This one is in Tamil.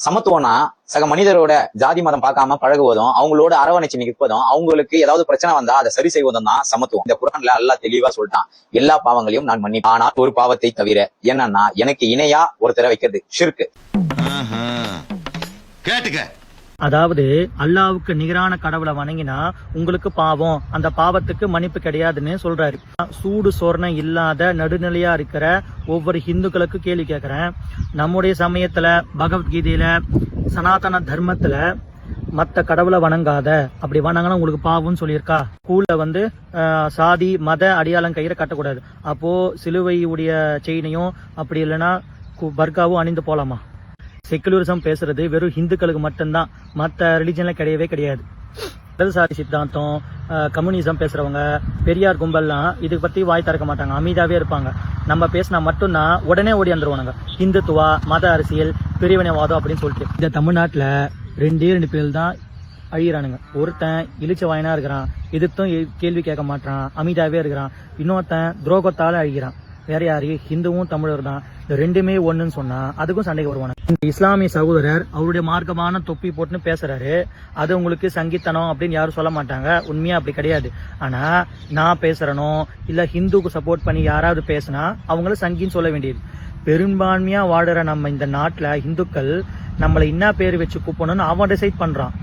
சமத்துவம்னா சக மனிதரோட ஜாதி மதம் பார்க்காம பழகுவதும், அவங்களோட அரவணைச்சு நிற்பதும், அவங்களுக்கு ஏதாவது பிரச்சனை வந்தா அதை சரி செய்வதும் தான் சமத்துவம். இந்த குர்ஆன்ல அல்லாஹ் தெளிவா சொல்லிட்டான், எல்லா பாவங்களையும் நான் மன்னிப்பேன், ஆனால் ஒரு பாவத்தை தவிர. என்னன்னா, எனக்கு இணையா ஒருத்தரை வைக்கிறது ஷிர்க். கேட்டுக்க. அதாவது அல்லாவுக்கு நிகரான கடவுளை வணங்கினா உங்களுக்கு பாவம், அந்த பாவத்துக்கு மன்னிப்பு கிடையாதுன்னு சொல்றாரு. சூடு சொர்ணம் இல்லாத நடுநிலையா இருக்கிற ஒவ்வொரு ஹிந்துக்களுக்கு கேள்வி கேட்கிறேன். நம்முடைய சமயத்துல பகவத்கீதையில சனாதன தர்மத்துல மத்த கடவுளை வணங்காத, அப்படி வணங்கினா உங்களுக்கு பாவம்னு சொல்லியிருக்கா? ஸ்கூல்ல சாதி மத அடையாளம் கயிறை கட்டக்கூடாது, அப்போ சிலுவையுடைய செயினையும் அப்படி இல்லைன்னா பர்காவும் அணிந்து போலாமா? செக்குலரிசம் பேசுறது வெறும் ஹிந்துக்களுக்கு மட்டும்தான், மற்ற ரிலிஜன்ல கிடையவே கிடையாது. இடதுசாரி சித்தாந்தம், கம்யூனிசம் பேசுறவங்க, பெரியார் கும்பல்லாம் இதை பத்தி வாய் திறக்க மாட்டாங்க, அமைதியாவே இருப்பாங்க. நம்ம பேசினா மட்டும்தான் உடனே ஓடி வந்துருவானுங்க. இந்துத்துவா, மத அரசியல், பிரிவினைவாதம் அப்படின்னு சொல்லிட்டு. இந்த தமிழ்நாட்டுல ரெண்டு பேர் தான் அழிகிறானுங்க. ஒருத்தன் இழிச்ச வாயனா இருக்கிறான், எதிர்த்தும் கேள்வி கேட்க மாட்டான், அமைதியாவே இருக்கிறான். இன்னொருத்தன் துரோகத்தால அழிகிறான். வேற யாரு? ஹிந்துவும் தமிழர் தான். இந்த ரெண்டுமே ஒண்ணுன்னு சொன்னா அதுக்கும் சண்டைக்கு வருவாங்க. இந்த இஸ்லாமிய சகோதரர் அவருடைய மார்க்கமான தொப்பி போட்டுன்னு பேசுறாரு, அது உங்களுக்கு சங்கித்தனம் அப்படின்னு யாரும் சொல்ல மாட்டாங்க. உண்மையா அப்படி கிடையாது. ஆனா நான் பேசுறனோ இல்ல ஹிந்துக்கு சப்போர்ட் பண்ணி யாராவது பேசினா அவங்கள சங்கின்னு சொல்ல வேண்டியது. பெரும்பான்மையா வாடுற நம்ம இந்த நாட்டுல இந்துக்கள் நம்மளை என்ன பேர் வச்சு கூப்பிடணும்னு அவன் டிசைட் பண்றான்.